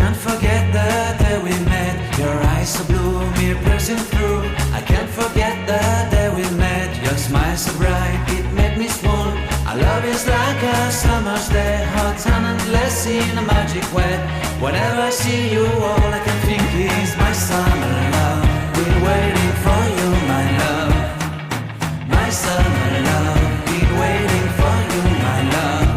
can't forget the day we met. Your eyes so blue, me piercing through. I can't forget the day we met. Your smile so bright, it made me swoon. Our love is like a summer's day, hot and endless in a magic way. Whenever I see you, all I can think is my summer love. Been waiting for you, my love. My summer love. Been waiting for you, my love.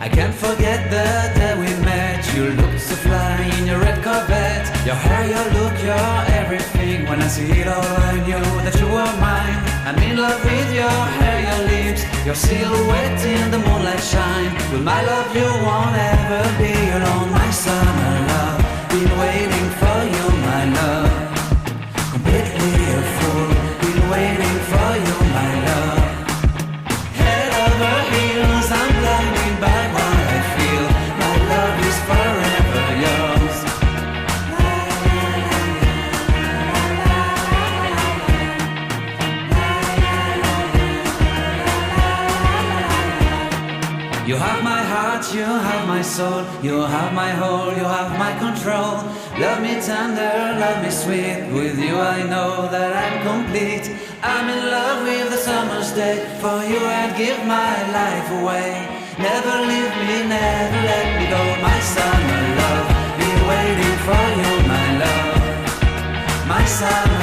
I can't forget the day we met. You looked so fly in your red Corvette. Your hair, your look, your everything. When I see it all, I knew that you were mine. I'm in love with your hair, your lips, your silhouette in the moonlight shine. With my love you won't ever be alone. My summer love, been waiting for you, my love. Completely a fool, been waiting for you, my love. Head over heels, I'm blinded by what I feel. My love is forever yours. You have my heart, you have my soul. You have my whole, you have my control. Love me tender, love me sweet. With you I know that I'm complete. I'm in love with the summer's day. For you I'd give my life away. Never leave me, never let me go. My summer love, been waiting for you, my love. My summer